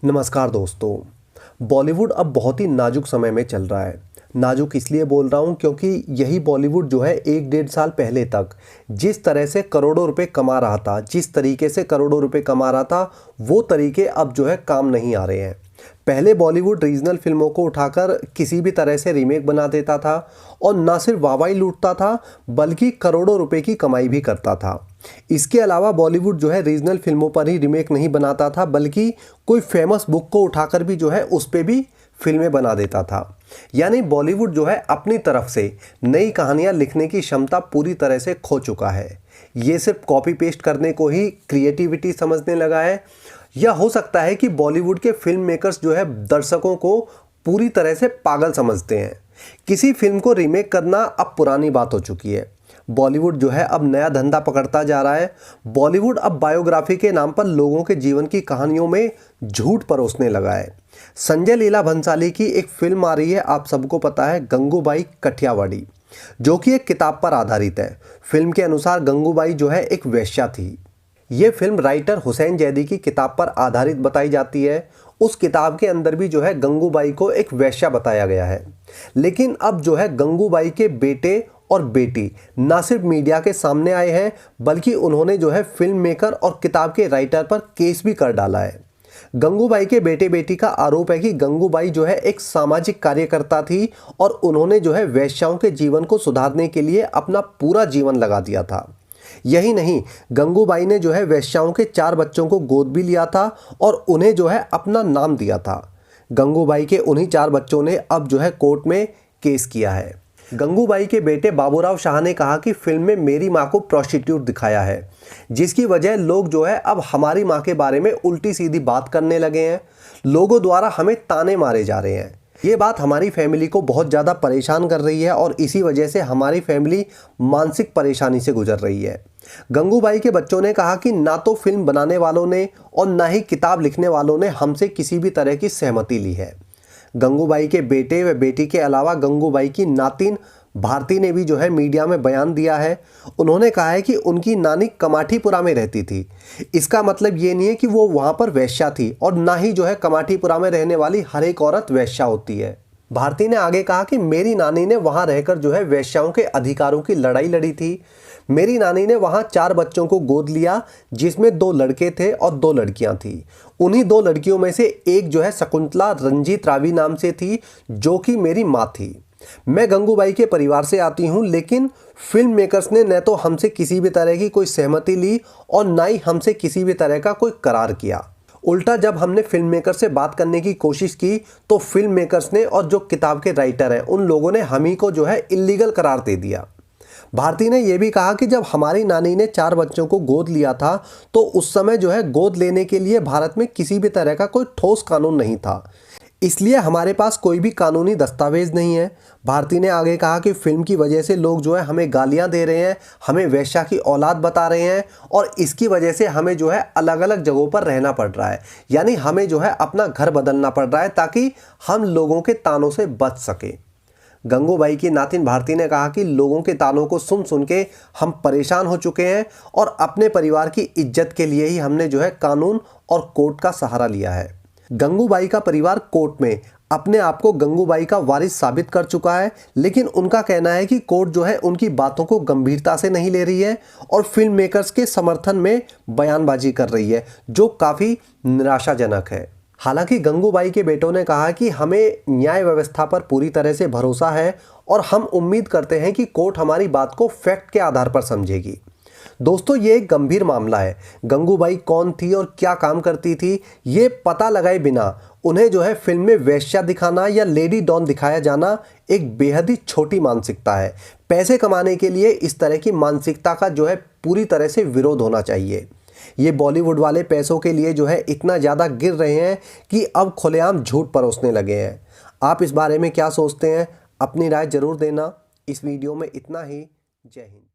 नमस्कार दोस्तों। बॉलीवुड अब बहुत ही नाजुक समय में चल रहा है। नाजुक इसलिए बोल रहा हूँ क्योंकि यही बॉलीवुड जो है 1-1.5 साल पहले तक जिस तरह से करोड़ों रुपए कमा रहा था, जिस तरीके से करोड़ों रुपए कमा रहा था, वो तरीके अब जो है काम नहीं आ रहे हैं। पहले बॉलीवुड रीजनल फिल्मों को उठाकर किसी भी तरह से रीमेक बना देता था और ना सिर्फ वाहवाही लूटता था बल्कि करोड़ों रुपए की कमाई भी करता था। इसके अलावा बॉलीवुड जो है रीजनल फिल्मों पर ही रीमेक नहीं बनाता था बल्कि कोई फेमस बुक को उठाकर भी जो है उस पर भी फिल्में बना देता था। यानी बॉलीवुड जो है अपनी तरफ से नई कहानियां लिखने की क्षमता पूरी तरह से खो चुका है। ये सिर्फ कॉपी पेस्ट करने को ही क्रिएटिविटी समझने लगा है, या हो सकता है कि बॉलीवुड के फिल्म मेकर्स जो है दर्शकों को पूरी तरह से पागल समझते हैं। किसी फिल्म को रीमेक करना अब पुरानी बात हो चुकी है। बॉलीवुड जो है अब नया धंधा पकड़ता जा रहा है। बॉलीवुड अब बायोग्राफी के नाम पर लोगों के जीवन की कहानियों में झूठ परोसने लगा है। संजय लीला भंसाली की एक फिल्म आ रही है, आप सबको पता है, गंगूबाई कठियावाड़ी, जो कि एक किताब पर आधारित है। फिल्म के अनुसार गंगूबाई जो है एक वेश्या थी। ये फिल्म राइटर हुसैन जैदी की किताब पर आधारित बताई जाती है। उस किताब के अंदर भी जो है गंगूबाई को एक वेश्या बताया गया है। लेकिन अब जो है गंगूबाई के बेटे और बेटी ना सिर्फ मीडिया के सामने आए हैं बल्कि उन्होंने जो है फिल्म मेकर और किताब के राइटर पर केस भी कर डाला है। गंगूबाई के बेटे बेटी का आरोप है कि गंगूबाई जो है एक सामाजिक कार्यकर्ता थी और उन्होंने जो है वेश्याओं के जीवन को सुधारने के लिए अपना पूरा जीवन लगा दिया था। यही नहीं, गंगूबाई ने जो है वेश्याओं के 4 बच्चों को गोद भी लिया था और उन्हें जो है अपना नाम दिया था। गंगूबाई के उन्हीं 4 बच्चों ने अब जो है कोर्ट में केस किया है। गंगूबाई के बेटे बाबूराव शाह ने कहा कि फिल्म में मेरी मां को प्रोस्टिट्यूट दिखाया है, जिसकी वजह लोग जो है अब हमारी मां के बारे में उल्टी सीधी बात करने लगे हैं। लोगों द्वारा हमें ताने मारे जा रहे हैं। ये बात हमारी फैमिली को बहुत ज़्यादा परेशान कर रही है और इसी वजह से हमारी फैमिली मानसिक परेशानी से गुजर रही है। गंगूबाई के बच्चों ने कहा कि ना तो फिल्म बनाने वालों ने और ना ही किताब लिखने वालों ने हमसे किसी भी तरह की सहमति ली है। गंगूबाई के बेटे व बेटी के अलावा गंगूबाई की नातिन भारती ने भी जो है मीडिया में बयान दिया है। उन्होंने कहा है कि उनकी नानी कमाठीपुरा में रहती थी। इसका मतलब ये नहीं है कि वो वहाँ पर वेश्या थी और ना ही जो है कमाठीपुरा में रहने वाली हर एक औरत वेश्या होती है। भारती ने आगे कहा कि मेरी नानी ने वहाँ रहकर जो है वेश्याओं के अधिकारों की लड़ाई लड़ी थी। मेरी नानी ने वहाँ 4 बच्चों को गोद लिया, जिसमें 2 लड़के थे और 2 लड़कियाँ थी। उन्हीं 2 लड़कियों में से एक जो है शकुंतला रंजीत रावी नाम से थी, जो कि मेरी माँ थी। मैं गंगूबाई के परिवार से आती हूँ, लेकिन फिल्म मेकर्स ने न तो हमसे किसी भी तरह की कोई सहमति ली और ना ही हमसे किसी भी तरह का कोई करार किया। उल्टा जब हमने फिल्म मेकर से बात करने की कोशिश की तो फिल्म मेकर्स ने और जो किताब के राइटर हैं उन लोगों ने हम ही को जो है इल्लीगल करार दे दिया। भारती ने यह भी कहा कि जब हमारी नानी ने 4 बच्चों को गोद लिया था तो उस समय जो है गोद लेने के लिए भारत में किसी भी तरह का कोई ठोस कानून नहीं था, इसलिए हमारे पास कोई भी कानूनी दस्तावेज नहीं है। भारती ने आगे कहा कि फिल्म की वजह से लोग जो है हमें गालियां दे रहे हैं, हमें वेश्या की औलाद बता रहे हैं और इसकी वजह से हमें जो है अलग अलग जगहों पर रहना पड़ रहा है। यानी हमें जो है अपना घर बदलना पड़ रहा है ताकि हम लोगों के तानों से बच सके। गंगूबाई की नातिन भारती ने कहा कि लोगों के तानों को सुन सुन के हम परेशान हो चुके हैं और अपने परिवार की इज्जत के लिए ही हमने जो है कानून और कोर्ट का सहारा लिया है। गंगूबाई का परिवार कोर्ट में अपने आप को गंगूबाई का वारिस साबित कर चुका है, लेकिन उनका कहना है कि कोर्ट जो है उनकी बातों को गंभीरता से नहीं ले रही है और फिल्म मेकर्स के समर्थन में बयानबाजी कर रही है, जो काफ़ी निराशाजनक है। हालांकि गंगूबाई के बेटों ने कहा कि हमें न्याय व्यवस्था पर पूरी तरह से भरोसा है और हम उम्मीद करते हैं कि कोर्ट हमारी बात को फैक्ट के आधार पर समझेगी। दोस्तों, ये एक गंभीर मामला है। गंगूबाई कौन थी और क्या काम करती थी, ये पता लगाए बिना उन्हें जो है फिल्म में वेश्या दिखाना या लेडी डॉन दिखाया जाना एक बेहद ही छोटी मानसिकता है। पैसे कमाने के लिए इस तरह की मानसिकता का जो है पूरी तरह से विरोध होना चाहिए। ये बॉलीवुड वाले पैसों के लिए जो है इतना ज़्यादा गिर रहे हैं कि अब खुलेआम झूठ परोसने लगे हैं। आप इस बारे में क्या सोचते हैं? अपनी राय जरूर देना। इस वीडियो में इतना ही। जय हिंद।